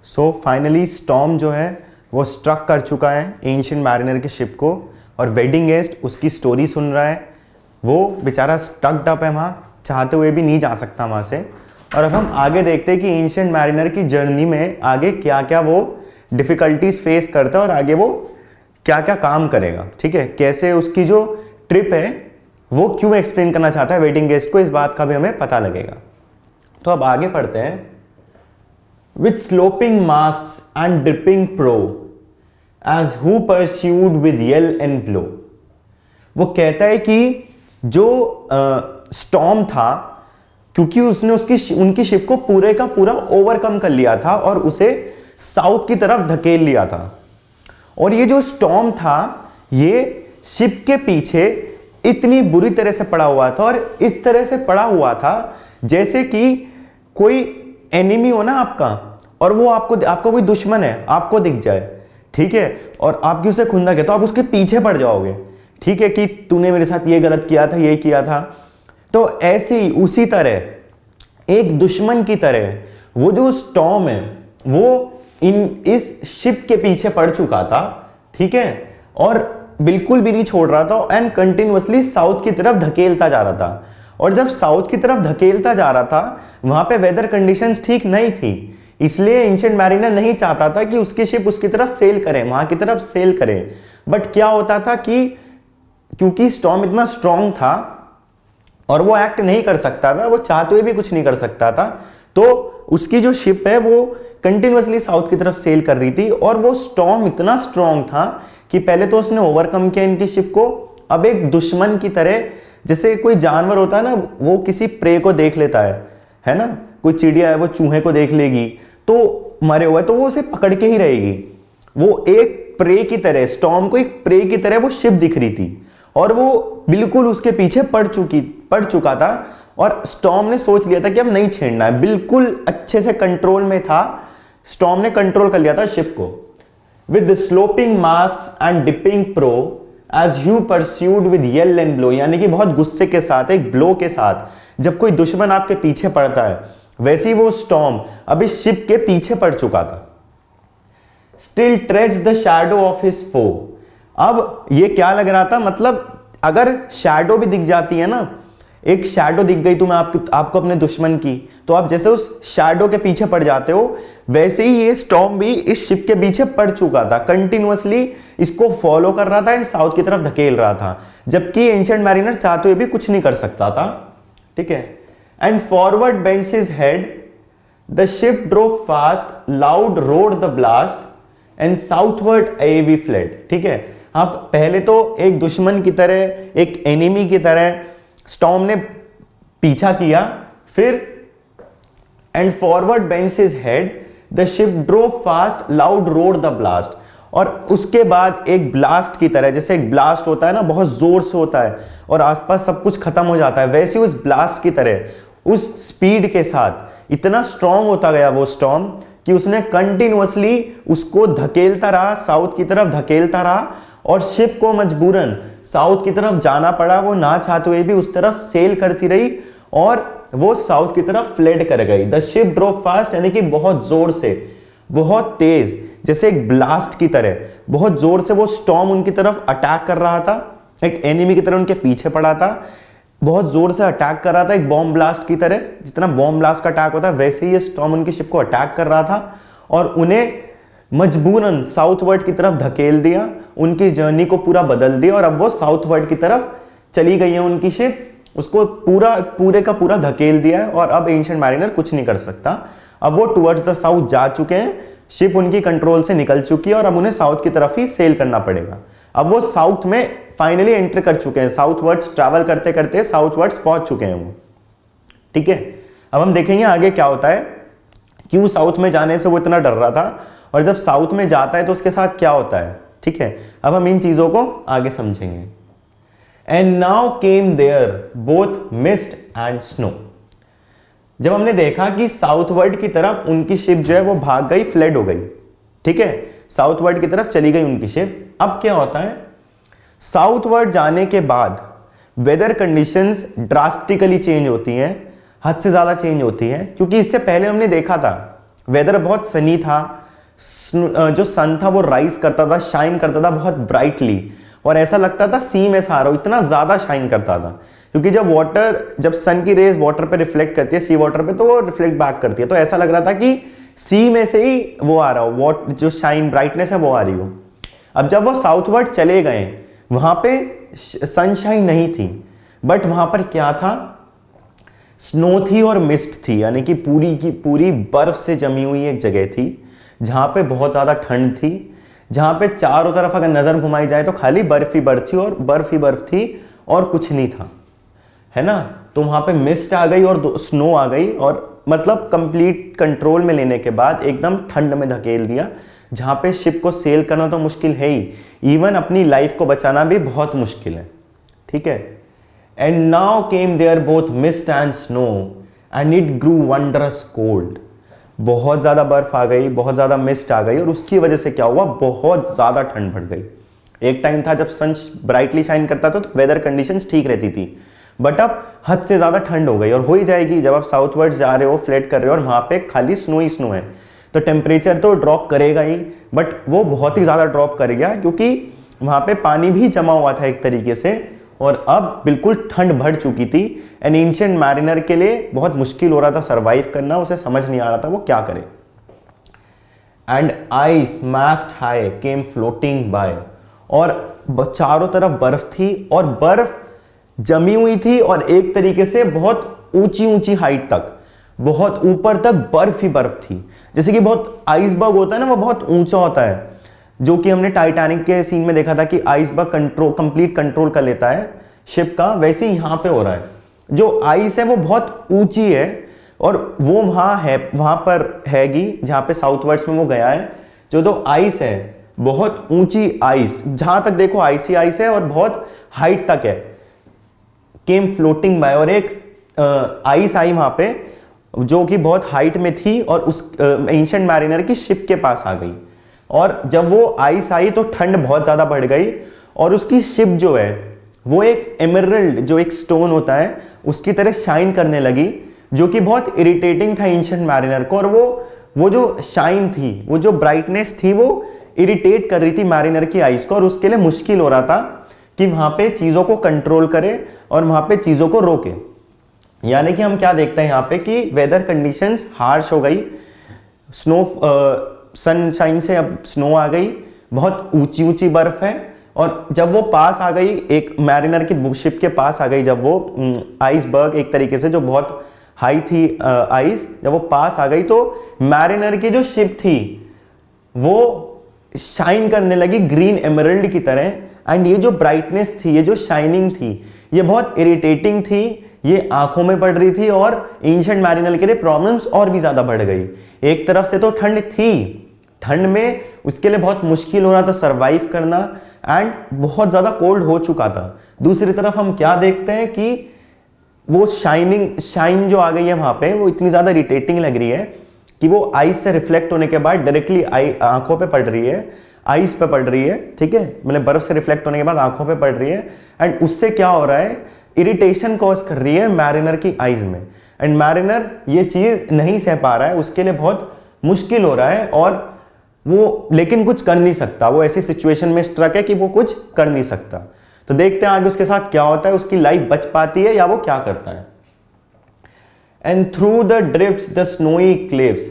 So finally storm जो है वो स्ट्रक कर चुका है एंशिएंट मैरिनर के शिप को, और वेडिंग गेस्ट उसकी स्टोरी सुन रहा है। वो बेचारा स्टक्ड अप है वहाँ, चाहते हुए भी नहीं जा सकता वहाँ से। और अब हम आगे देखते हैं कि एंशिएंट मैरिनर की जर्नी में आगे क्या क्या वो डिफ़िकल्टीज फेस करता है और आगे वो क्या क्या काम करेगा। ठीक है, कैसे उसकी जो ट्रिप है वो क्यों एक्सप्लेन करना चाहता है वेडिंग गेस्ट को, इस बात का भी हमें पता लगेगा। तो अब आगे पढ़ते हैं। With sloping masts and dripping prow, as who pursued with yell and blow। वो कहता है कि जो स्टॉर्म था, क्योंकि उसने उनकी शिप को पूरे का पूरा ओवरकम कर लिया था और उसे साउथ की तरफ धकेल लिया था। और ये जो स्टॉर्म था ये शिप के पीछे इतनी बुरी तरह से पड़ा हुआ था, और इस तरह से पड़ा हुआ था जैसे कि कोई एनिमी हो ना आपका, और वो आपका कोई दुश्मन है आपको दिख जाए, ठीक है, और आपकी उसे खुंदक है तो आप उसके पीछे पड़ जाओगे। ठीक है, कि तूने मेरे साथ ये गलत किया था, ये किया था। तो ऐसे ही उसी तरह एक दुश्मन की तरह वो जो स्टॉर्म है वो इस शिप के पीछे पड़ चुका था। ठीक है, और बिल्कुल भी नहीं छोड़ रहा था एंड कंटिन्यूअसली साउथ की तरफ धकेलता जा रहा था। और जब साउथ की तरफ धकेलता जा रहा था वहां पे वेदर कंडीशंस ठीक नहीं थी, इसलिए एंशिएंट मैरिनर नहीं चाहता था कि उसकी शिप उसकी तरफ सेल करे, वहां की तरफ सेल करे। बट क्या होता था कि क्योंकि स्टॉर्म इतना स्ट्रांग था और वो एक्ट नहीं कर सकता था, वो चाहते हुए भी कुछ नहीं कर सकता था, तो उसकी जो शिप है वो कंटिन्यूअसली साउथ की तरफ सेल कर रही थी। और वो स्टॉर्म इतना स्ट्रांग था कि पहले तो उसने ओवरकम किया इनकी शिप को, अब एक दुश्मन की तरह, जैसे कोई जानवर होता है ना, वो किसी प्रे को देख लेता है ना, कोई चिड़िया है वो चूहे को देख लेगी तो मरे हुए तो वो उसे पकड़ के ही रहेगी। वो एक प्रे की तरह, स्टॉर्म को एक प्रे की तरह वो शिप दिख रही थी और वो बिल्कुल उसके पीछे पड़ चुका था। और स्टॉर्म ने सोच लिया था कि अब नहीं छेड़ना है, बिल्कुल अच्छे से कंट्रोल में था, स्टॉर्म ने कंट्रोल कर लिया था शिप को। With sloping masts and dipping prow as you pursued with yell and blow, यानी कि बहुत गुस्से के साथ, एक ब्लो के साथ, जब कोई दुश्मन आपके पीछे पड़ता है वैसे ही वो स्टॉर्म अब इस शिप के पीछे पड़ चुका था। Still treads the shadow of his foe. अब ये क्या लग रहा था, मतलब अगर शैडो भी दिख जाती है ना, एक शैडो दिख गई तुम्हें आपको अपने दुश्मन की, तो आप जैसे उस शैडो के पीछे पड़ जाते हो, वैसे ही ये स्टॉर्म भी इस शिप के पीछे पड़ चुका था, कंटिन्यूअसली इसको फॉलो कर रहा था एंड साउथ की तरफ धकेल रहा था, जबकि एंशिएंट मैरिनर चाहते हुए भी कुछ नहीं कर सकता था। ठीक है, and forward bends his head, the ship drove fast, loud roared the blast and southward away we fled. ठीक है, आप पहले तो एक दुश्मन की तरह, एक एनिमी की तरह स्टॉर्म ने पीछा किया, फिर and forward bends his head, the ship drove fast, loud roared the blast, और उसके बाद एक ब्लास्ट की तरह, जैसे एक ब्लास्ट होता है ना, बहुत जोर से होता है और आसपास सब कुछ खत्म हो जाता है, वैसे उस ब्लास्ट की तरह, उस स्पीड के साथ इतना स्ट्रांग होता गया वो स्टॉर्म कि उसने कंटिन्यूअसली उसको धकेलता रहा, साउथ की तरफ धकेलता रहा, और शिप को मजबूरन साउथ की तरफ जाना पड़ा। वो ना चाहते हुए भी उस तरफ सेल करती रही और वो साउथ की तरफ फ्लेड कर गई। द शिप ड्रोव फास्ट, यानी कि बहुत जोर से, बहुत तेज, जैसे एक ब्लास्ट की तरह, बहुत जोर से वो स्टॉर्म उनकी तरफ अटैक कर रहा था, एक एनिमी की तरह उनके पीछे पड़ा था, बहुत जोर से अटैक कर रहा था, एक बॉम्ब ब्लास्ट की तरह, जितना बॉम्ब ब्लास्ट का अटैक होता है वैसे ही ये स्टॉर्म उनकी शिप को अटैक कर रहा था और उन्हें मजबूरन साउथवर्ड की तरफ धकेल दिया, उनकी जर्नी को पूरा बदल दिया, और अब वो साउथवर्ड की तरफ चली गई है उनकी शिप, उसको पूरे का पूरा धकेल दिया है और अब एंशिएंट मैरिनर कुछ नहीं कर सकता। अब वो टुवर्ड्स द साउथ जा चुके हैं, शिप उनकी कंट्रोल से निकल चुकी है और अब उन्हें साउथ की तरफ ही सेल करना पड़ेगा। अब वो साउथ में फाइनली एंटर कर चुके हैं, साउथवर्ड्स ट्रैवल करते करते साउथवर्ड्स पहुंच चुके हैं वो। ठीक है, अब हम देखेंगे आगे क्या होता है, क्यों साउथ में जाने से वो इतना डर रहा था और जब साउथ में जाता है तो उसके साथ क्या होता है। ठीक है, अब हम इन चीजों को आगे समझेंगे। And now came there both mist and snow. जब हमने देखा कि साउथवर्ड की तरफ उनकी शिप जो है वो भाग गई, फ्लेड हो गई, ठीक है, साउथवर्ड की तरफ चली गई उनकी शिप। अब क्या होता है, साउथवर्ड जाने के बाद वेदर कंडीशंस ड्रास्टिकली चेंज होती हैं, हद से ज्यादा चेंज होती हैं, क्योंकि इससे पहले हमने देखा था वेदर बहुत सनी था, जो सन था वो राइज करता था, शाइन करता था बहुत ब्राइटली, और ऐसा लगता था सी में से आ रहा हो, इतना ज्यादा शाइन करता था। क्योंकि जब सन की रेज वाटर पे रिफ्लेक्ट करती है, सी वाटर पे, तो वो रिफ्लेक्ट बैक करती है, तो ऐसा लग रहा था कि सी में से ही वो आ रहा हो, जो शाइन ब्राइटनेस है वो आ रही हो। अब जब वो साउथवर्ड चले गए, वहां पे सनशाइन नहीं थी, बट वहां पर क्या था, स्नो थी और मिस्ट थी, यानी कि पूरी की पूरी बर्फ से जमी हुई एक जगह थी, जहां पे बहुत ज्यादा ठंड थी, जहां पे चारों तरफ अगर नजर घुमाई जाए तो खाली बर्फ ही बर्फ थी, और बर्फ ही बर्फ थी और कुछ नहीं था, है ना। तो वहां पे मिस्ट आ गई और स्नो आ गई, और मतलब कंप्लीट कंट्रोल में लेने के बाद एकदम ठंड में धकेल दिया, जहां पे शिप को सेल करना तो मुश्किल है ही, इवन अपनी लाइफ को बचाना भी बहुत मुश्किल है, ठीक है। And now came there both mist and snow and it grew wondrous cold. बहुत ज्यादा बर्फ आ गई, बहुत ज्यादा मिस्ट आ गई, और उसकी वजह से क्या हुआ, बहुत ज्यादा ठंड बढ़ गई। एक टाइम था जब सन ब्राइटली शाइन करता था तो वेदर कंडीशंस ठीक रहती थी, बट अब हद से ज्यादा ठंड हो गई, और हो ही जाएगी जब आप साउथवर्ड जा रहे हो, फ्लैट कर रहे हो, और वहां पे खाली स्नो ही स्नो है, तो टेम्परेचर तो ड्रॉप करेगा ही, बट वो बहुत ही ज्यादा ड्रॉप करेगा, क्योंकि वहां पे पानी भी जमा हुआ था एक तरीके से, और अब बिल्कुल ठंड बढ़ चुकी थी। एन एंशिएंट मैरिनर के लिए बहुत मुश्किल हो रहा था सरवाइव करना, उसे समझ नहीं आ रहा था वो क्या करे। And ice mast high came floating by, और चारों तरफ बर्फ थी, और बर्फ जमी हुई थी, और एक तरीके से बहुत ऊंची ऊंची हाइट तक, बहुत ऊपर तक बर्फ ही बर्फ थी। जैसे कि बहुत आइसबर्ग होता है ना, वो बहुत ऊंचा होता है, जो कि हमने टाइटैनिक के सीन में देखा था कि आइसबर्ग कंप्लीट कंट्रोल कर लेता है शिप का, वैसे ही यहां पे हो रहा है। जो आइस है वो बहुत ऊंची है, और वो वहां पर हैगी जहां पे साउथवर्ड्स में वो गया है, जो तो आइस है बहुत ऊंची आइस, जहां तक देखो आइस ही आइस है, और बहुत हाइट तक है। केम फ्लोटिंग बाय, और एक आइस आई वहां पे जो कि बहुत हाइट में थी, और उस एंशिएंट मैरिनर की शिप के पास आ गई, और जब वो आइस आई तो ठंड बहुत ज्यादा बढ़ गई, और उसकी शिप जो है वो एक एमरल्ड, जो एक स्टोन होता है, उसकी तरह शाइन करने लगी, जो कि बहुत इरिटेटिंग था एंशिएंट मैरिनर को, और वो जो शाइन थी, वो जो ब्राइटनेस थी, वो इरिटेट कर रही थी मैरिनर की आइस को, और उसके लिए मुश्किल हो रहा था कि वहां पे चीजों को कंट्रोल करे और वहां पे चीजों को रोके। यानी कि हम क्या देखते हैं यहाँ पे कि वेदर कंडीशंस हार्श हो गई, सनशाइन से अब स्नो आ गई, बहुत ऊंची ऊंची बर्फ है, और जब वो पास आ गई, एक मैरिनर की शिप के पास आ गई, जब वो आइसबर्ग एक तरीके से जो बहुत हाई थी आइस, जब वो पास आ गई तो मैरिनर की जो शिप थी वो शाइन करने लगी ग्रीन एमरल्ड की तरह। एंड ये जो ब्राइटनेस थी, ये जो शाइनिंग थी, ये बहुत इरिटेटिंग थी, ये आंखों में पड़ रही थी, और एंशिएंट मैरिनर के लिए प्रॉब्लम्स और भी ज्यादा बढ़ गई। एक तरफ से तो ठंड थी, ठंड में उसके लिए बहुत मुश्किल हो रहा था सरवाइव करना, एंड बहुत ज्यादा कोल्ड हो चुका था। दूसरी तरफ हम क्या देखते हैं कि वो शाइन जो आ गई है वहां पे, वो इतनी ज्यादा इरिटेटिंग लग रही है कि वो आइस से रिफ्लेक्ट होने के बाद डायरेक्टली आंखों पे पड़ रही है, आइस पे पड़ रही है, ठीक है, मतलब बर्फ से रिफ्लेक्ट होने के बाद आंखों पे पड़ रही है, एंड उससे क्या हो रहा है, इरिटेशन कॉज कर रही है मैरिनर की आइज में, एंड मैरिनर ये चीज नहीं सह पा रहा है, उसके लिए बहुत मुश्किल हो रहा है, और वो लेकिन कुछ कर नहीं सकता, वो ऐसी सिचुएशन में स्ट्रक है कि वो कुछ कर नहीं सकता। तो देखते हैं आगे उसके साथ क्या होता है, उसकी लाइफ बच पाती है या वो क्या करता है। And through the drifts the snowy cliffs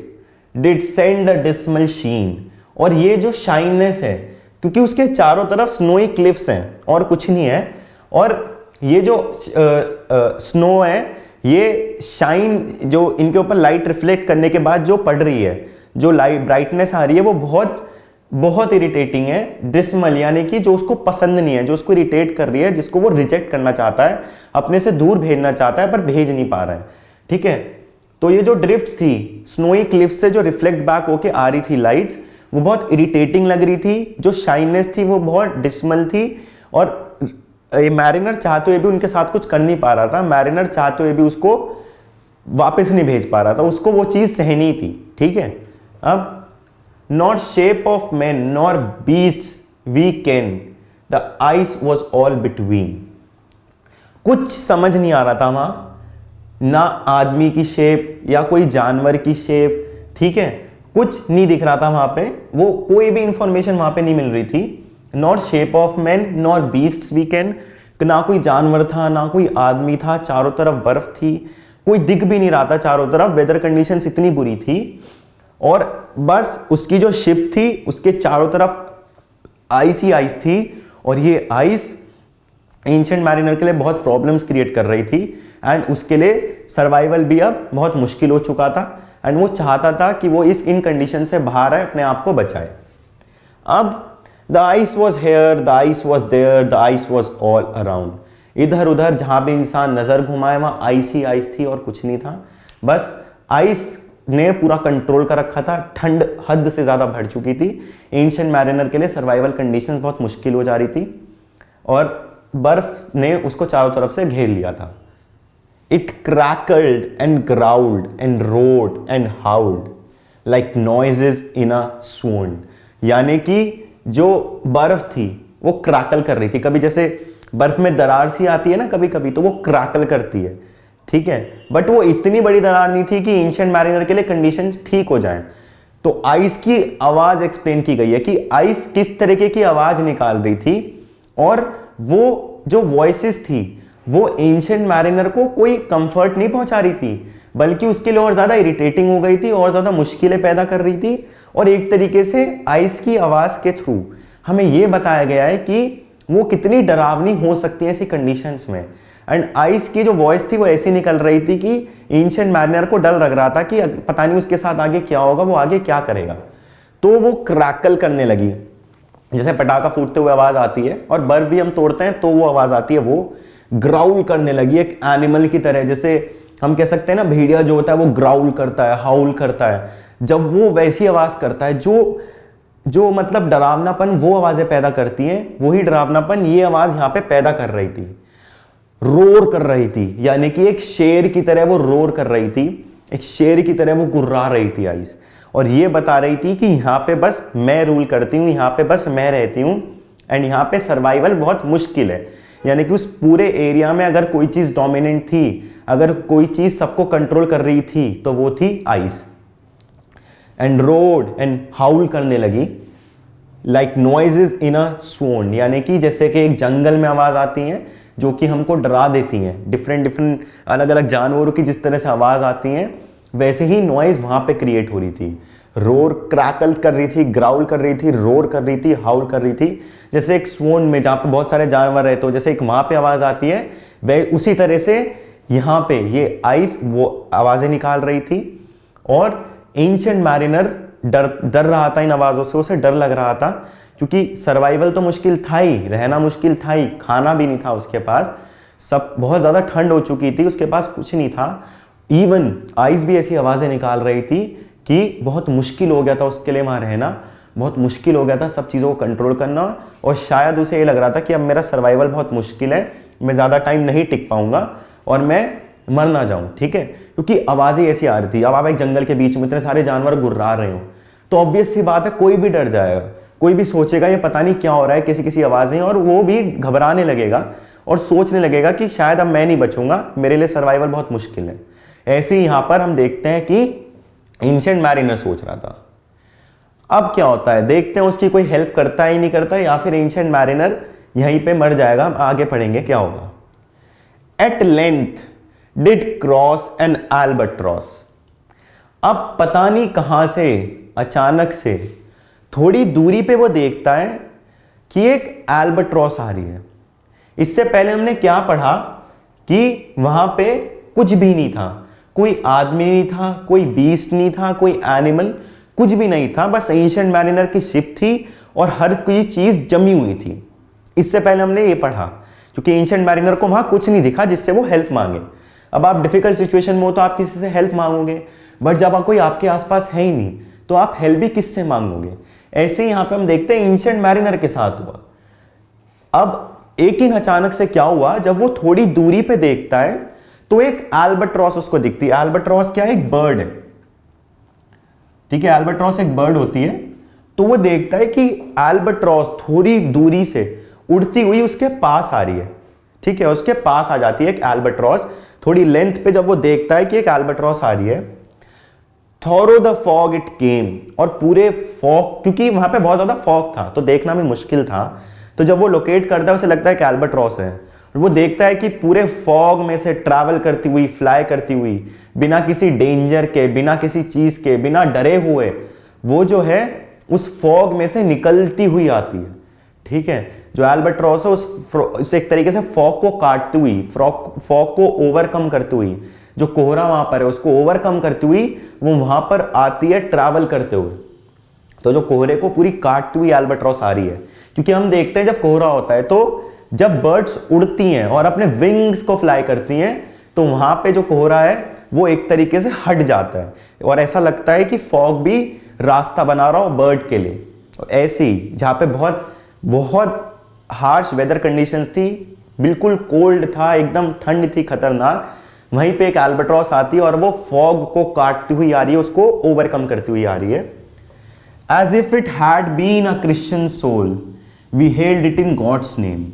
did send the dismal sheen, और ये जो शाइननेस है, क्योंकि उसके चारों तरफ स्नोई क्लिफ्स हैं और कुछ नहीं है, और ये जो स्नो है, ये शाइन जो इनके ऊपर लाइट रिफ्लेक्ट करने के बाद जो पड़ रही है, जो लाइट ब्राइटनेस आ रही है, वो बहुत बहुत इरिटेटिंग है। डिस्मल यानी कि जो उसको पसंद नहीं है, जो उसको इरिटेट कर रही है, जिसको वो रिजेक्ट करना चाहता है, अपने से दूर भेजना चाहता है पर भेज नहीं पा रहा है, ठीक है। तो ये जो ड्रिफ्ट थी स्नोई क्लिफ से जो रिफ्लेक्ट बैक होके आ रही थी लाइट्स, वो बहुत इरिटेटिंग लग रही थी, जो शाइननेस थी वो बहुत डिस्मल थी, और ये मैरिनर चाहते हुए भी उनके साथ कुछ कर नहीं पा रहा था, मैरिनर चाहते हुए भी उसको वापस नहीं भेज पा रहा था, उसको वो चीज सहनी थी, ठीक है। अब not shape of man nor beast we ken the ice was all between, कुछ समझ नहीं आ रहा था वहां, ना आदमी की शेप या कोई जानवर की शेप, ठीक है, कुछ नहीं दिख रहा था वहां पे, वो कोई भी इंफॉर्मेशन वहां पे नहीं मिल रही थी, not shape of man not beasts we ken, ना कोई जानवर था ना कोई आदमी था, चारों तरफ बर्फ थी, कोई दिख भी नहीं रहा था चारों तरफ, वेदर कंडीशंस इतनी बुरी थी, और बस उसकी जो शिप थी उसके चारों तरफ आइस ही आइस थी, और ये आइस एंशिएंट मैरिनर के लिए बहुत प्रॉब्लम्स क्रिएट कर रही थी, एंड उसके लिए सर्वाइवल भी अब बहुत मुश्किल हो चुका था, एंड वो चाहता था कि वो इन कंडीशन से बाहर आए, अपने आप को बचाए। अब the ice was here, the ice was there, the ice was all around, इधर उधर जहां भी इंसान नजर घुमाए वहां आइस ही आइस थी और कुछ नहीं था। बस आइस ने पूरा कंट्रोल कर रखा था, ठंड हद से ज्यादा बढ़ चुकी थी, एंशिएंट मैरिनर के लिए सर्वाइवल कंडीशंस बहुत मुश्किल हो जा रही थी, और बर्फ ने उसको चारों तरफ से घेर लिया था। It crackled and growled and roared and howled like noises in a swoon, यानी कि जो बर्फ थी वो क्रैकल कर रही थी, कभी जैसे बर्फ में दरार सी आती है ना कभी कभी, तो वो क्रैकल करती है, ठीक है, बट वो इतनी बड़ी दरार नहीं थी कि एंशिएंट मैरिनर के लिए कंडीशंस ठीक हो जाएं। तो आइस की आवाज एक्सप्लेन की गई है कि आइस किस तरीके की आवाज निकाल रही थी, और वो जो वॉइसेस थी वो एंशिएंट मैरिनर को कोई कंफर्ट नहीं पहुंचा रही थी, बल्कि उसके लिए और ज्यादा इरिटेटिंग हो गई थी, और ज्यादा मुश्किलें पैदा कर रही थी। और एक तरीके से आइस की आवाज के थ्रू हमें यह बताया गया है कि वो कितनी डरावनी हो सकती है ऐसी कंडीशंस में। एंड आइस की जो वॉइस थी वो ऐसी निकल रही थी कि एंशिएंट मैरिनर को डर लग रहा था कि पता नहीं उसके साथ आगे क्या होगा, वो आगे क्या करेगा। तो वो क्रैकल करने लगी, जैसे पटाखा फूटते हुए आवाज आती है, और बर्फ भी हम तोड़ते हैं तो वो आवाज आती है, वो ग्राउल करने लगी एक एनिमल की तरह, जैसे हम कह सकते हैं ना भेड़िया जो होता है वो ग्राउल करता है, हाउल करता है, जब वो वैसी आवाज करता है जो मतलब डरावनापन वो आवाजें पैदा करती हैं, वही डरावनापन ये आवाज यहां पे पैदा कर रही थी, रोर कर रही थी, यानी कि एक शेर की तरह वो रोर कर रही थी, एक शेर की तरह वो गुर्रा रही थी आइस, और ये बता रही थी कि यहाँ पे बस मैं रूल करती हूँ, यहाँ पे बस मैं रहती हूँ, एंड यहाँ पे सर्वाइवल बहुत मुश्किल है। यानी कि उस पूरे एरिया में अगर कोई चीज डोमिनेंट थी, अगर कोई चीज सबको कंट्रोल कर रही थी, तो वो थी आइस। एंड रोड एंड हाउल करने लगी like noises in a swoon, यानी कि जैसे कि एक जंगल में आवाज आती है जो कि हमको डरा देती हैं, डिफरेंट अलग अलग जानवरों की जिस तरह से आवाज आती हैं, वैसे ही नॉइज वहां पे क्रिएट हो रही थी। रोर क्रैकल कर रही थी, ग्राउल कर रही थी, रोर कर रही थी, हाउल कर रही थी, जैसे एक swoon में जहां पे बहुत सारे जानवर रहते हो, जैसे एक वहां पे आवाज आती है, वह उसी तरह से यहाँ पे ये आइस वो आवाजें निकाल रही थी। और एंशिएंट मैरिनर डर रहा था इन आवाजों से, उसे डर लग रहा था, क्योंकि सर्वाइवल तो मुश्किल था ही, रहना मुश्किल था ही, खाना भी नहीं था उसके पास, सब बहुत ज्यादा ठंड हो चुकी थी, उसके पास कुछ नहीं था। इवन आइस भी ऐसी आवाजें निकाल रही थी कि बहुत मुश्किल हो गया था उसके लिए वहां रहना, बहुत मुश्किल हो गया था सब चीजों को कंट्रोल करना, और शायद उसे ये लग रहा था कि अब मेरा सर्वाइवल बहुत मुश्किल है, मैं ज्यादा टाइम नहीं टिक पाऊंगा और मैं मर ना जाऊं, ठीक है, क्योंकि आवाजें ऐसी आ रही थी। अब आप एक जंगल के बीच में इतने सारे जानवर गुर्रा रहे हो, तो ऑब्वियस सी बात है कोई भी डर जाएगा, कोई भी सोचेगा ये पता नहीं क्या हो रहा है, किसी किसी आवाजें, और वो भी घबराने लगेगा और सोचने लगेगा कि शायद अब मैं नहीं बचूंगा, मेरे लिए सर्वाइवल बहुत मुश्किल है। ऐसे ही यहां पर हम देखते हैं कि एंशिएंट मैरिनर सोच रहा था। अब क्या होता है देखते हैं, उसकी कोई हेल्प करता ही नहीं करता, या फिर एंशिएंट मैरिनर यहीं पे मर जाएगा। हम आगे पढ़ेंगे क्या होगा। At length did cross an albatross, अब पता नहीं कहां से अचानक से थोड़ी दूरी पे वो देखता है कि एक एल्बाट्रॉस आ रही है। इससे पहले हमने क्या पढ़ा कि वहां पे कुछ भी नहीं था, कोई आदमी नहीं था, कोई बीस्ट नहीं था, कोई एनिमल, कुछ भी नहीं था, बस एंशिएंट मैरिनर की शिप थी और हर कोई चीज जमी हुई थी। इससे पहले हमने ये पढ़ा, क्योंकि एंशिएंट मैरिनर को वहां कुछ नहीं दिखा जिससे वो हेल्प मांगे। अब आप डिफिकल्ट सिचुएशन में हो तो आप किसी से हेल्प मांगोगे, बट जब आप कोई आपके आसपास है ही नहीं तो आप हेल्प भी किससे मांगोगे। ऐसे ही यहां पे हम देखते हैं एंशिएंट मैरिनर के साथ हुआ। अब एक दिन अचानक से क्या हुआ, जब वो थोड़ी दूरी पे देखता है तो एक एल्बाट्रॉस उसको दिखती है। एल्बाट्रॉस क्या है, एक बर्ड है, ठीक है, एल्बाट्रॉस एक बर्ड होती है। तो वो देखता है कि एल्बाट्रॉस थोड़ी दूरी से उड़ती हुई उसके पास आ रही है, ठीक है, उसके पास आ जाती है एक एल्बाट्रॉस। थोड़ी लेंथ पे जब वो देखता है कि एक एल्बाट्रॉस आ रही है, thorough the fog it came, और पूरे फॉग, क्योंकि वहां पे बहुत ज्यादा फॉग था तो देखना भी मुश्किल था, तो जब वो लोकेट करता है उसे लगता है कि अल्बाट्रॉस है, और वो देखता है कि पूरे फॉग में से ट्रैवल करती हुई, फ्लाई करती हुई, बिना किसी डेंजर के, बिना किसी चीज के, बिना डरे हुए, वो जो है उस फॉग में से निकलती हुई आती है। ठीक है, जो अल्बाट्रॉस है उस एक तरीके से फॉग को काटती हुई, फॉग को ओवरकम करती हुई, जो कोहरा वहां पर है उसको ओवरकम करती हुई वो वहां पर आती है ट्रैवल करते हुए। तो जो कोहरे को पूरी काटती हुई अल्बाट्रॉस आ रही है, क्योंकि हम देखते हैं जब कोहरा होता है तो जब बर्ड्स उड़ती हैं और अपने विंग्स को फ्लाई करती हैं तो वहां पे जो कोहरा है वो एक तरीके से हट जाता है और ऐसा लगता है कि फॉग भी रास्ता बना रहा हो बर्ड के लिए। ऐसे ही जहां पे बहुत बहुत हार्श वेदर कंडीशंस थी, बिल्कुल कोल्ड था, एकदम ठंड थी खतरनाक, वहीं पे एक अल्बाट्रॉस आती है और वो फॉग को काटती हुई आ रही है, उसको ओवरकम करती हुई आ रही है। As if it had been a Christian soul we hailed it in God's name.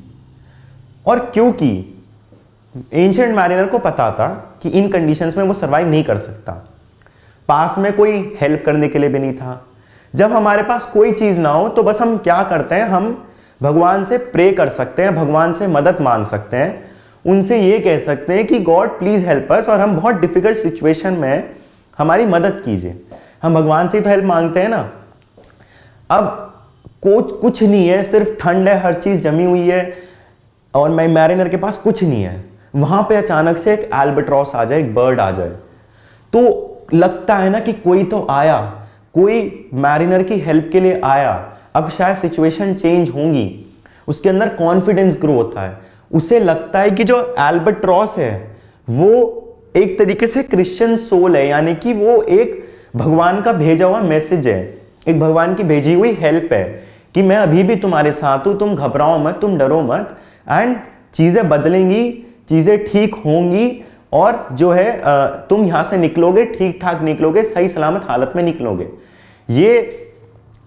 और क्योंकि एंशिएंट मैरिनर को पता था कि इन कंडीशंस में वो सर्वाइव नहीं कर सकता, पास में कोई हेल्प करने के लिए भी नहीं था, जब हमारे पास कोई चीज ना हो तो बस हम क्या करते हैं, हम भगवान से प्रे कर सकते हैं, भगवान से मदद मांग सकते हैं, उनसे ये कह सकते हैं कि गॉड प्लीज हेल्प अस, और हम बहुत डिफिकल्ट सिचुएशन में हमारी मदद कीजिए। हम भगवान से ही तो हेल्प मांगते हैं ना। अब कुछ नहीं है, सिर्फ ठंड है, हर चीज जमी हुई है और मैं मैरिनर के पास कुछ नहीं है, वहां पे अचानक से एक अल्बाट्रॉस आ जाए, एक बर्ड आ जाए, तो लगता है ना कि कोई तो आया, कोई मैरिनर की हेल्प के लिए आया, अब शायद सिचुएशन चेंज होंगी, उसके अंदर कॉन्फिडेंस ग्रो होता है, उसे लगता है कि जो अल्बाट्रॉस है वो एक तरीके से क्रिश्चियन सोल है, यानी कि वो एक भगवान का भेजा हुआ मैसेज है, एक भगवान की भेजी हुई हेल्प है कि मैं अभी भी तुम्हारे साथ हूं, तुम घबराओ मत, तुम डरो मत, एंड चीजें बदलेंगी, चीजें ठीक होंगी, और जो है तुम यहां से निकलोगे, ठीक ठाक निकलोगे, सही सलामत हालत में निकलोगे। ये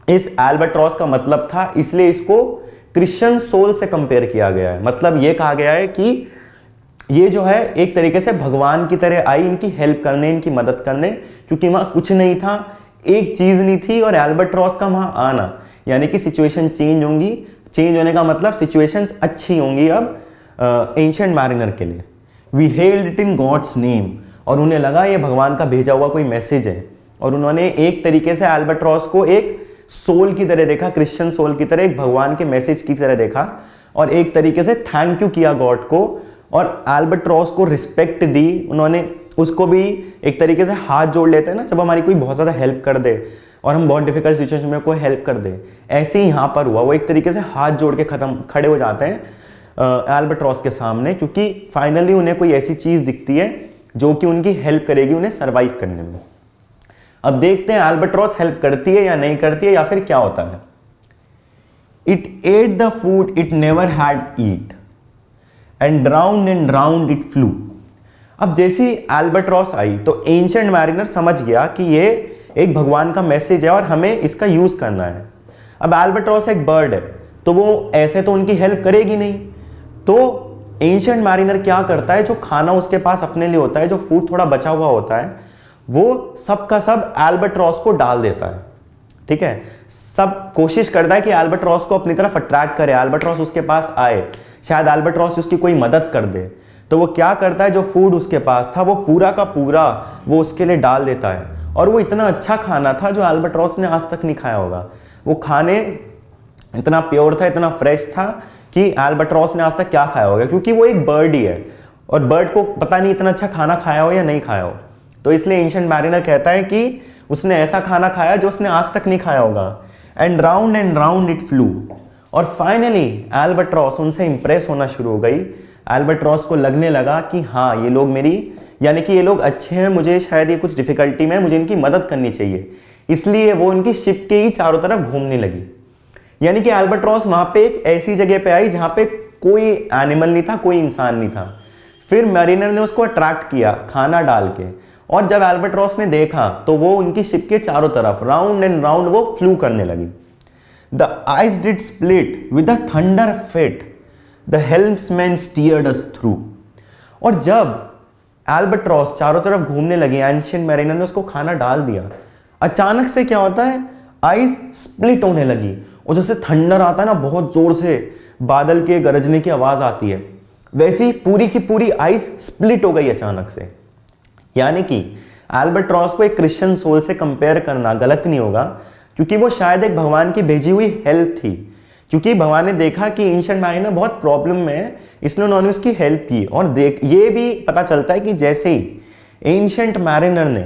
इस अल्बाट्रॉस का मतलब था, इसलिए इसको क्रिश्चियन सोल से कंपेयर किया गया है। मतलब ये कहा गया है कि ये जो है एक तरीके से भगवान की तरह आई इनकी हेल्प करने, इनकी मदद करने, क्योंकि वहां कुछ नहीं था, एक चीज नहीं थी, और अल्बाट्रॉस का वहां आना यानी कि सिचुएशन चेंज होंगी, चेंज होने का मतलब सिचुएशंस अच्छी होंगी अब एंशिएंट मैरिनर के लिए। We hailed it in God's name, और उन्हें लगा ये भगवान का भेजा हुआ कोई मैसेज है, और उन्होंने एक तरीके से अल्बाट्रॉस को एक सोल की तरह देखा, क्रिश्चियन सोल की तरह, एक भगवान के मैसेज की तरह देखा, और एक तरीके से थैंक यू किया गॉड को, और अल्बाट्रॉस को रिस्पेक्ट दी उन्होंने। उसको भी एक तरीके से हाथ जोड़ लेते हैं ना जब हमारी कोई बहुत ज़्यादा हेल्प कर दे और हम बहुत डिफिकल्ट सिचुएशन में कोई हेल्प कर दे, ऐसे ही यहाँ पर हुआ, वो एक तरीके से हाथ जोड़ के खड़े हो जाते हैं अल्बाट्रॉस के सामने, क्योंकि फाइनली उन्हें कोई ऐसी चीज़ दिखती है जो कि उनकी हेल्प करेगी उन्हें सर्वाइव करने में। अब देखते हैं अल्बाट्रॉस हेल्प करती है या नहीं करती है, या फिर क्या होता है। It at the food it never had eat and round it flu. अब जैसी अल्बाट्रॉस आई तो एंशिएंट मैरिनर समझ गया कि ये एक भगवान का मैसेज है और हमें इसका यूज करना है। अब अल्बाट्रॉस एक बर्ड है तो वो ऐसे तो उनकी हेल्प करेगी नहीं, तो एंशिएंट मैरिनर क्या करता है, जो खाना उसके पास अपने लिए होता है, जो फूड थोड़ा बचा हुआ होता है, वो सब का सब अल्बाट्रॉस को डाल देता है। ठीक है, सब कोशिश करता है कि अल्बाट्रॉस को अपनी तरफ अट्रैक्ट करे, अल्बाट्रॉस उसके पास आए, शायद अल्बाट्रॉस उसकी कोई मदद कर दे। तो वो क्या करता है, जो फूड उसके पास था वो पूरा का पूरा वो उसके लिए डाल देता है, और वो इतना अच्छा खाना था जो अल्बाट्रॉस ने आज तक नहीं खाया होगा। वो खाने इतना प्योर था, इतना फ्रेश था कि अल्बाट्रॉस ने आज तक क्या खाया होगा, क्योंकि वो एक बर्ड ही है और बर्ड को पता नहीं इतना अच्छा खाना खाया हो या नहीं खाया हो। तो इसलिए एंशिएंट मैरिनर कहता है कि उसने ऐसा खाना खाया जो उसने आज तक नहीं खाया होगा। एंड राउंड इट फ्लू, और फाइनली अल्बाट्रॉस उनसे इंप्रेस होना शुरू हो गई। अल्बाट्रॉस को लगने लगा कि हाँ ये लोग मेरी, यानी कि ये लोग अच्छे हैं, मुझे शायद ये कुछ डिफिकल्टी में, मुझे इनकी मदद करनी चाहिए, इसलिए वो उनकी शिप के ही चारों तरफ घूमने लगी। यानी कि अल्बाट्रॉस वहां पे एक ऐसी जगह पे आई जहां पे कोई एनिमल नहीं था, कोई इंसान नहीं था। फिर मैरिनर ने उसको अट्रैक्ट किया खाना डाल के, और जब अल्बाट्रॉस ने देखा तो वो उनकी शिप के चारों तरफ राउंड एंड राउंड वो फ्लू करने लगी। The ice did split with a thunder fit, the helmsman steered us through. और जब एल्बाट्रॉस चारों तरफ घूमने लगी, एंशिएंट मैरिनर ने उसको खाना डाल दिया। अचानक से क्या होता है, आइस स्प्लिट होने लगी, और जैसे थंडर आता है ना, बहुत जोर से बादल के गरजने की आवाज आती है, वैसी पूरी की पूरी आइस स्प्लिट हो गई अचानक से। यानी कि एल्बाट्रॉस को एक क्रिश्चियन सोल से कंपेयर करना गलत नहीं होगा, क्योंकि वो शायद एक भगवान की भेजी हुई हेल्प थी, क्योंकि भगवान ने देखा कि एंशिएंट मैरिनर बहुत प्रॉब्लम में है, इसलिए उन्होंने उसकी हेल्प की। और देख ये भी पता चलता है कि जैसे ही एंशिएंट मैरिनर ने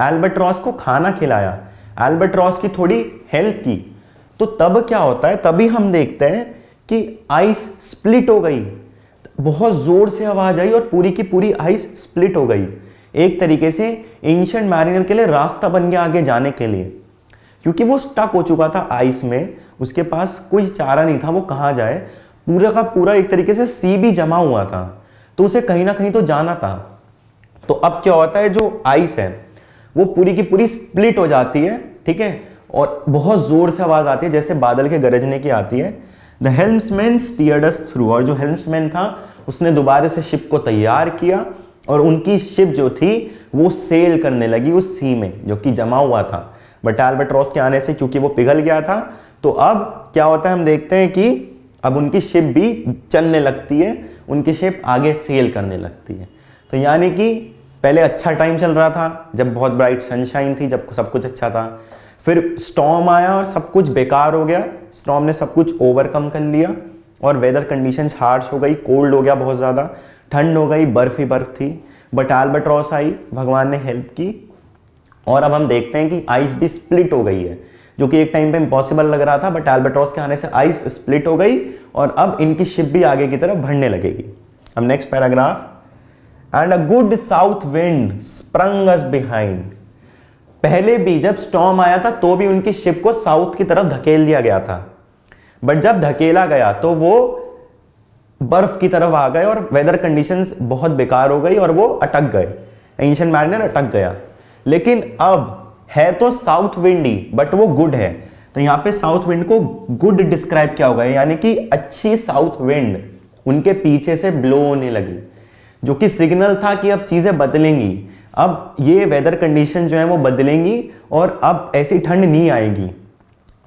एल्बाट्रॉस को खाना खिलाया, एल्बाट्रॉस की थोड़ी हेल्प की, तो तब क्या होता है, तभी हम देखते हैं कि आइस स्प्लिट हो गई, बहुत जोर से आवाज आई और पूरी की पूरी आइस स्प्लिट हो गई। एक तरीके से एंशिएंट मैरिनर के लिए रास्ता बन गया आगे जाने के लिए, क्योंकि वो स्टक हो चुका था आइस में, उसके पास कोई चारा नहीं था, वो कहाँ जाए, पूरा का पूरा एक तरीके से सी भी जमा हुआ था, तो उसे कहीं ना कहीं तो जाना था। तो अब क्या होता है, जो आइस है वो पूरी की पूरी स्प्लिट हो जाती है, ठीक है, और बहुत जोर से आवाज आती है, जैसे बादल के गरजने की आती है। The helmsman steered us through, और जो हेल्म्समैन था उसने दोबारा से शिप को तैयार किया, और उनकी शिप जो थी वो सेल करने लगी उस सी में जो कि जमा हुआ था। बट एल्बाट्रॉस के आने से क्योंकि वो पिघल गया था, तो अब क्या होता है, हम देखते हैं कि अब उनकी शिप भी चलने लगती है, उनकी शिप आगे सेल करने लगती है। तो यानी कि पहले अच्छा टाइम चल रहा था, जब बहुत ब्राइट सनशाइन थी, जब सब कुछ अच्छा था, फिर स्टॉर्म आया और सब कुछ बेकार हो गया, स्टॉर्म ने सब कुछ ओवरकम कर लिया और वेदर कंडीशंस हार्श हो गई, कोल्ड हो गया, बहुत ज़्यादा ठंड हो गई, बर्फ ही बर्फ थी। बट एल्बाट्रॉस आई, भगवान ने हेल्प की, और अब हम देखते हैं कि आइस भी स्प्लिट हो गई है, जो कि एक टाइम पे इम्पॉसिबल लग रहा था, बट एल्बाट्रॉस के आने से आइस स्प्लिट हो गई और अब इनकी शिप भी आगे की तरफ बढ़ने लगेगी। अब next paragraph, and a good south wind sprung us behind. पहले भी जब स्टॉर्म आया था तो भी उनकी शिप को साउथ की तरफ धकेल दिया गया था, बट जब धकेला गया तो वो बर्फ की तरफ आ गए और वेदर कंडीशंस बहुत बेकार हो गई और वो अटक गए, एंशिएंट मैरिनर अटक गया। लेकिन अब है तो साउथ विंडी, बट वो गुड है, तो यहां पे साउथ विंड को गुड डिस्क्राइब किया होगा, यानी कि अच्छी साउथ विंड उनके पीछे से ब्लो होने लगी, जो कि सिग्नल था कि अब चीजें बदलेंगी, अब ये वेदर कंडीशन जो है वो बदलेंगी और अब ऐसी ठंड नहीं आएगी।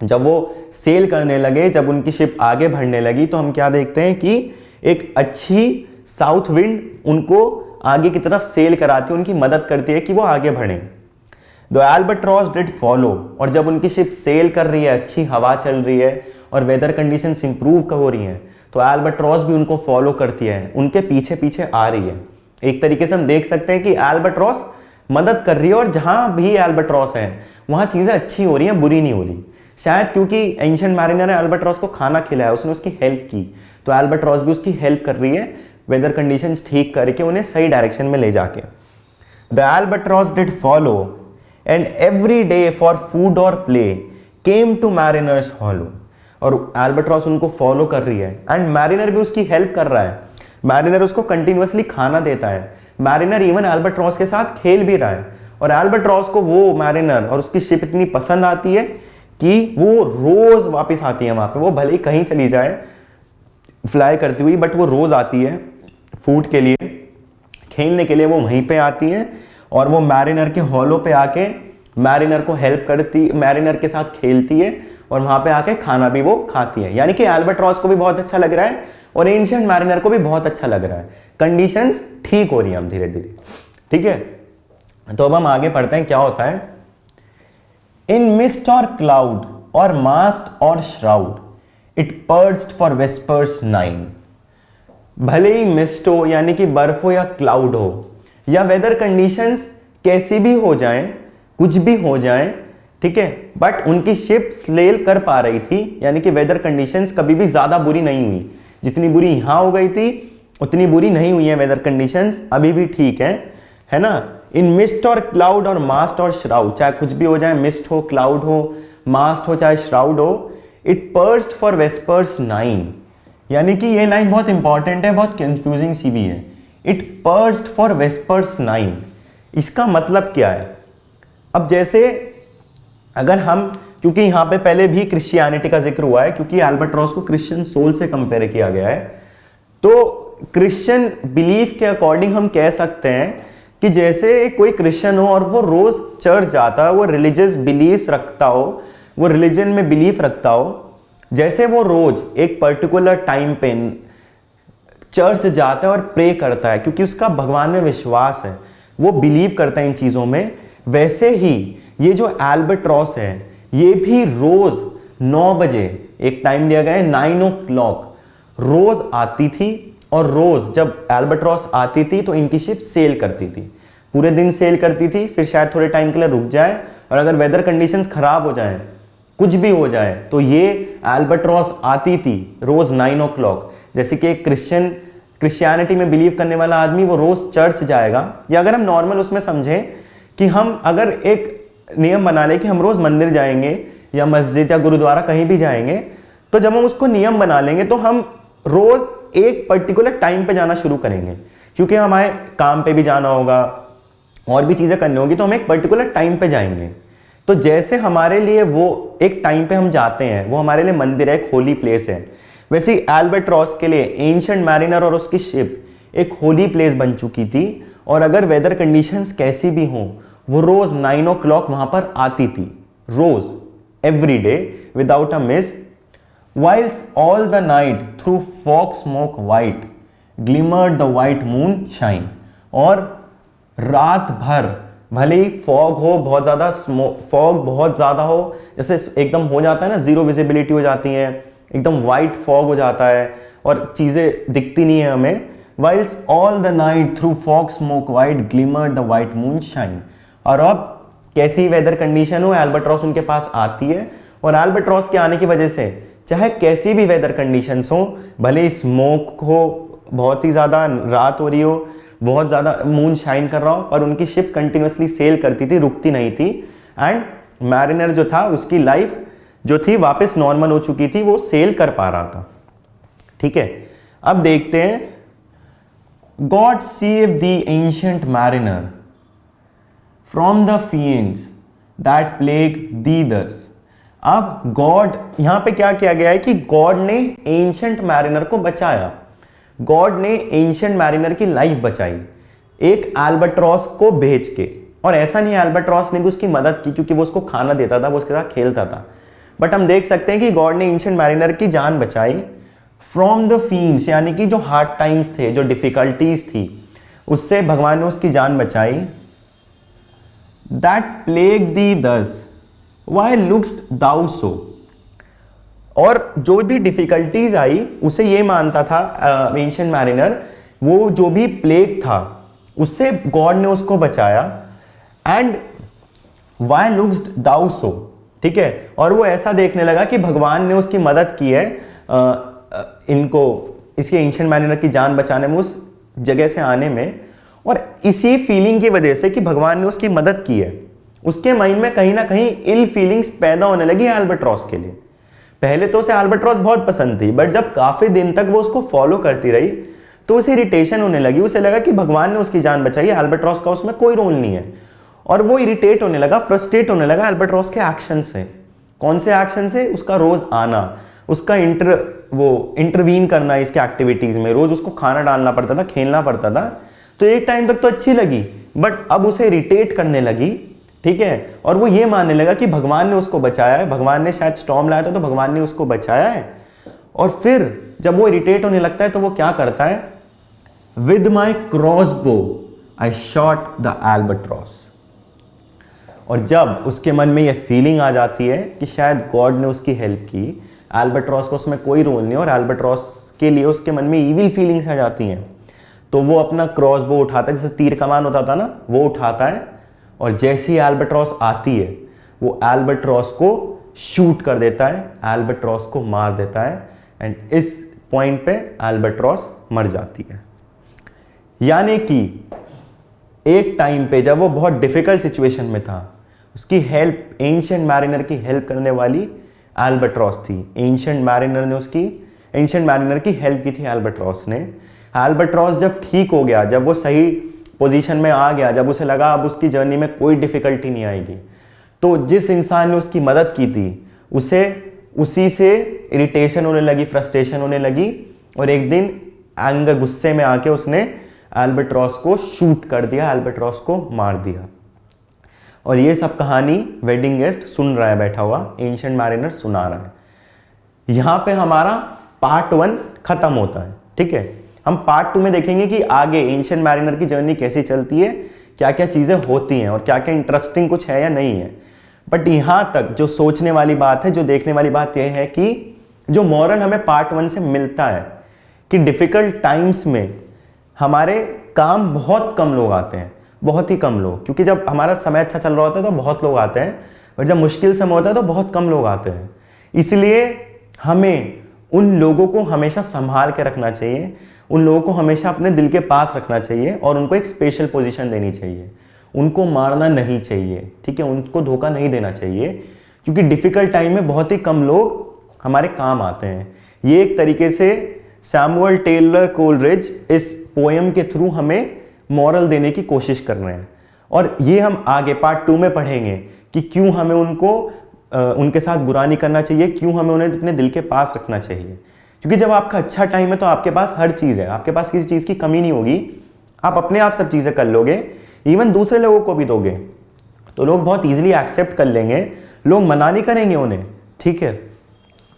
जब वो सेल करने लगे, जब उनकी शिप आगे बढ़ने लगी, तो हम क्या देखते हैं कि एक अच्छी साउथ विंड उनको आगे की तरफ सेल कराती है, उनकी मदद करती है कि वो आगे बढ़े। द एल्बाट्रॉस डिड फॉलो, और जब उनकी शिप सेल कर रही है, अच्छी हवा चल रही है और वेदर कंडीशंस इंप्रूव हो रही हैं, तो एल्बाट्रॉस भी उनको फॉलो करती है, उनके पीछे पीछे आ रही है। एक तरीके से हम देख सकते हैं कि एल्बाट्रॉस मदद कर रही है और जहां भी एल्बाट्रॉस है वहां चीजें अच्छी हो रही हैं, बुरी नहीं हो रही। शायद क्योंकि एंशिएंट मैरिनर ने एल्बाट्रॉस को खाना खिलाया, उसने उसकी हेल्प की, तो एल्बाट्रॉस भी उसकी हेल्प कर रही है वेदर कंडीशंस ठीक करके उन्हें सही डायरेक्शन में ले जाके। The albatross did follow and every day for food or play came to mariners hollo, और एल्बाट्रॉस उनको फॉलो कर रही है एंड मैरिनर भी उसकी हेल्प कर रहा है, मैरिनर उसको कंटिन्यूअसली खाना देता है, मैरिनर इवन एल्बाट्रॉस के साथ खेल भी रहा है, और एल्बाट्रॉस को वो मैरिनर और उसकी शिप इतनी पसंद आती है कि वो रोज वापस आती है वहां पे, वो भले ही कहीं चली जाए फ्लाई करती हुई, बट वो रोज आती है फूड के लिए, खेलने के लिए वो वहीं पे आती है, और वो मैरिनर के हॉलो पे आके मैरिनर को हेल्प करती, मैरिनर के साथ खेलती है और वहां पे आके खाना भी वो खाती है। यानी कि एल्बाट्रॉस को भी बहुत अच्छा लग रहा है और एंशिएंट मैरिनर को भी बहुत अच्छा लग रहा है, कंडीशंस ठीक हो रही हैं अब धीरे धीरे, ठीक है। तो अब हम आगे पढ़ते हैं क्या होता है। इन मिस्ट और क्लाउड और मास्ट और श्राउड इट पर्ज्ड फॉर वेस्पर्स 9। भले ही मिस्ट हो यानी कि बर्फ हो या क्लाउड हो या वेदर कंडीशंस कैसी भी हो जाएं, कुछ भी हो जाएं, ठीक है, बट उनकी शिप स्लेल कर पा रही थी, यानी कि वेदर कंडीशंस कभी भी ज्यादा बुरी नहीं हुई, जितनी बुरी यहां हो गई थी उतनी बुरी नहीं हुई है वेदर कंडीशंस, अभी भी ठीक है ना। इन मिस्ट और क्लाउड और मास्ट और श्राउड, चाहे कुछ भी हो जाए, मिस्ट हो, क्लाउड हो, मास्ट हो, चाहे श्राउड हो, इट पर्ज्ड फॉर वेस्पर्स 9, यानी कि ये लाइन बहुत इंपॉर्टेंट है, बहुत कंफ्यूजिंग सी भी है। इट पर्ज्ड फॉर वेस्पर्स 9, इसका मतलब क्या है। अब जैसे अगर हम, क्योंकि यहां पे पहले भी क्रिश्चियनिटी का जिक्र हुआ है, क्योंकि एल्बाट्रॉस को क्रिश्चियन सोल से कंपेयर किया गया है, तो क्रिश्चियन बिलीफ के अकॉर्डिंग हम कह सकते हैं कि जैसे कोई क्रिश्चियन हो और वो रोज चर्च जाता है, वो रिलीजियस बिलीव्स रखता हो, वो रिलीजन में बिलीफ रखता हो, जैसे वो रोज एक पर्टिकुलर टाइम पे चर्च जाता है और प्रे करता है क्योंकि उसका भगवान में विश्वास है, वो बिलीव करता है इन चीज़ों में, वैसे ही ये जो एल्बाट्रॉस है ये भी रोज 9 बजे, एक टाइम दिया गया है 9 o'clock, रोज आती थी। और रोज जब एल्बाट्रॉस आती थी तो इनकी शिप सेल करती थी, पूरे दिन सेल करती थी, फिर शायद थोड़े टाइम के लिए रुक जाए और अगर वेदर कंडीशंस खराब हो जाए, कुछ भी हो जाए, तो ये एल्बाट्रॉस आती थी रोज 9 o'clock। जैसे कि एक क्रिश्चियनिटी में बिलीव करने वाला आदमी वो रोज चर्च जाएगा, या अगर हम नॉर्मल उसमें समझें कि हम अगर एक नियम बना ले कि हम रोज मंदिर जाएंगे या मस्जिद या गुरुद्वारा कहीं भी जाएंगे, तो जब हम उसको नियम बना लेंगे तो हम रोज एक पर्टिकुलर टाइम पे जाना शुरू करेंगे, क्योंकि हमारे काम पे भी जाना होगा और भी चीजें करनी होगी, तो हम एक पर्टिकुलर टाइम पे जाएंगे। तो जैसे हमारे लिए वो एक टाइम पे हम जाते हैं, वो हमारे लिए मंदिर है, एक होली प्लेस है, वैसे ही एल्बाट्रॉस के लिए एंशिएंट मैरिनर और उसकी शिप एक होली प्लेस बन चुकी थी। और अगर वेदर कंडीशंस कैसी भी हों, वो रोज 9 o'clock वहां पर आती थी, रोज, every day, without a miss. Whilst all the night through fog smoke white glimmered the white moon shine। और रात भर भले ही फॉग हो, बहुत ज़्यादा फॉग बहुत ज़्यादा हो, जैसे एकदम हो जाता है ना, जीरो विजिबिलिटी हो जाती है, एकदम वाइट फॉग हो जाता है और चीज़ें दिखती नहीं है हमें। Whilst all the night through fog smoke white glimmered the white moon shine। और अब कैसी वेदर कंडीशन हो, एल्बाट्रॉस उनके पास आती है, और एल्बाट्रॉस के आने की वजह से चाहे कैसी भी वेदर कंडीशंस हो, भले स्मोक हो, बहुत ही ज़्यादा रात हो रही हो, बहुत ज़्यादा मून शाइन कर रहा हो, पर उनकी शिप कंटिन्यूसली सेल करती थी, रुकती नहीं थी। एंड मैरिनर जो था उसकी लाइफ जो थी वापस नॉर्मल हो चुकी थी, वो सेल कर पा रहा था। ठीक है, अब देखते हैं। God save the ancient mariner from the fiends that plague thee thus. अब गॉड, यहां पे क्या किया गया है कि गॉड ने एंशिएंट मैरिनर को बचाया, गॉड ने एंशिएंट मैरिनर की लाइफ बचाई एक एल्बाट्रॉस को भेज के। और ऐसा नहीं एल्बाट्रॉस ने भी उसकी मदद की क्योंकि वो उसको खाना देता था, वो उसके साथ खेलता था, बट हम देख सकते हैं कि गॉड ने एंशिएंट मैरिनर की जान बचाई फ्रॉम द फीम्स, यानी कि जो हार्ड टाइम्स थे, जो डिफिकल्टीज थी, उससे भगवान ने उसकी जान बचाई। दैट प्लेग दी दस Why lookst thou so। और जो भी डिफिकल्टीज आई उसे ये मानता था एंशिएंट मैरिनर, वो जो भी प्लेग था उससे गॉड ने उसको बचाया। And why lookst thou so, ठीक है, और वो ऐसा देखने लगा कि भगवान ने उसकी मदद की है इनको, इसके एंशिएंट मैरिनर की जान बचाने में, उस जगह से आने में। और इसी फीलिंग की वजह से कि भगवान ने उसकी मदद की है, उसके माइंड में कहीं ना कहीं इल फीलिंग्स पैदा होने लगी एल्बाट्रॉस के लिए। पहले तो उसे एल्बाट्रॉस बहुत पसंद थी, बट जब काफी दिन तक वो उसको फॉलो करती रही तो उसे इरिटेशन होने लगी, उसे लगा कि भगवान ने उसकी जान बचाई, एल्बाट्रॉस का उसमें कोई रोल नहीं है। और वो इरिटेट होने लगा, फ्रस्ट्रेट होने लगा एल्बाट्रॉस के एक्शन से। कौन से एक्शन से? उसका रोज आना, उसका इंटरवीन करना इसके एक्टिविटीज में, रोज उसको खाना डालना पड़ता था, खेलना पड़ता था। तो एक टाइम तक तो अच्छी लगी, बट अब उसे इरिटेट करने लगी। ठीक है, और वो ये मानने लगा कि भगवान ने उसको बचाया है, भगवान ने शायद स्टॉर्म लाया था तो भगवान ने उसको बचाया है। और फिर जब वो इरिटेट होने लगता है तो वो क्या करता है? With my crossbow I shot the albatross. और जब उसके मन में ये फीलिंग आ जाती है कि शायद गॉड ने उसकी हेल्प की, एल्बाट्रॉस को उसमें कोई रोल नहीं, और एल्बाट्रॉस के लिए उसके मन में इविल फीलिंग्स आ जाती हैं, तो वो अपना क्रॉसबो उठाता है, जैसे तीर कमान होता था ना, वो उठाता है, और जैसे ही एल्बाट्रॉस आती है वो एल्बाट्रॉस को शूट कर देता है, एल्बाट्रॉस को मार देता है। एंड इस पॉइंट पे एल्बाट्रॉस मर जाती है। यानी कि एक टाइम पे जब वो बहुत डिफिकल्ट सिचुएशन में था, उसकी हेल्प, एंशिएंट मैरिनर की हेल्प करने वाली एल्बाट्रॉस थी। एंशिएंट मैरिनर की हेल्प की थी एल्बाट्रॉस ने। एल्बाट्रॉस जब ठीक हो गया, जब वो सही पोजीशन में आ गया, जब उसे लगा अब उसकी जर्नी में कोई डिफिकल्टी नहीं आएगी, तो जिस इंसान ने उसकी मदद की थी उसे उसी से इरिटेशन होने लगी, फ्रस्ट्रेशन होने लगी, और एक दिन एंगर, गुस्से में आके उसने अल्बाट्रॉस को शूट कर दिया, अल्बाट्रॉस को मार दिया। और ये सब कहानी वेडिंग गेस्ट सुन रहा है बैठा हुआ, एंशिएंट मैरिनर सुना रहा है। यहां पे हमारा पार्ट 1 खत्म होता है। ठीक है, हम पार्ट 2 में देखेंगे कि आगे एंशिएंट मैरिनर की जर्नी कैसी चलती है, क्या क्या चीजें होती हैं और क्या क्या इंटरेस्टिंग कुछ है या नहीं है। बट यहां तक जो सोचने वाली बात है, जो देखने वाली बात यह है कि जो मॉरल हमें पार्ट 1 से मिलता है कि डिफिकल्ट टाइम्स में हमारे काम बहुत कम लोग आते हैं, बहुत ही कम लोग, क्योंकि जब हमारा समय अच्छा चल रहा होता है तो बहुत लोग आते हैं, और जब मुश्किल समय होता है तो बहुत कम लोग आते हैं। इसलिए हमें उन लोगों को हमेशा संभाल के रखना चाहिए, उन लोगों को हमेशा अपने दिल के पास रखना चाहिए और उनको एक स्पेशल पोजीशन देनी चाहिए। उनको मारना नहीं चाहिए, ठीक है, उनको धोखा नहीं देना चाहिए, क्योंकि डिफिकल्ट टाइम में बहुत ही कम लोग हमारे काम आते हैं। ये एक तरीके से सैमुअल टेलर कोलरिज इस पोएम के थ्रू हमें मॉरल देने की कोशिश कर रहे हैं। और ये हम आगे पार्ट 2 में पढ़ेंगे कि क्यों हमें उनके साथ बुरा नहीं करना चाहिए, क्यों हमें उन्हें अपने दिल के पास रखना चाहिए। क्योंकि जब आपका अच्छा टाइम है तो आपके पास हर चीज़ है, आपके पास किसी चीज़ की कमी नहीं होगी, आप अपने आप सब चीज़ें कर लोगे, इवन दूसरे लोगों को भी दोगे तो लोग बहुत ईजिली एक्सेप्ट कर लेंगे, लोग मना नहीं करेंगे उन्हें। ठीक है,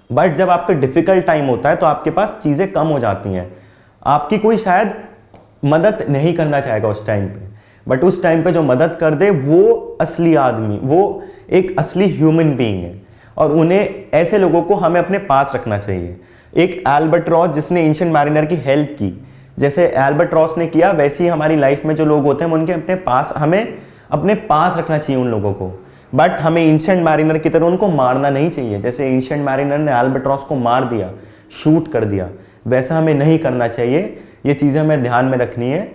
बट जब आपका डिफिकल्ट टाइम होता है तो आपके पास चीज़ें कम हो जाती हैं, आपकी कोई शायद मदद नहीं करना चाहेगा उस टाइम पे, बट उस टाइम पे जो मदद कर दे वो असली आदमी, वो एक असली ह्यूमन बीइंग है। और उन्हें, ऐसे लोगों को हमें अपने पास रखना चाहिए। एक अल्बाट्रॉस जिसने एंशिएंट मैरिनर की हेल्प की, जैसे अल्बाट्रॉस ने किया, वैसे ही हमारी लाइफ में जो लोग होते हैं उनके हमें अपने पास रखना चाहिए उन लोगों को। बट हमें एंशिएंट मैरिनर की तरह उनको मारना नहीं चाहिए। जैसे एंशिएंट मैरिनर ने अल्बाट्रॉस को मार दिया, शूट कर दिया, वैसा हमें नहीं करना चाहिए। ये चीज़ें हमें ध्यान में रखनी है।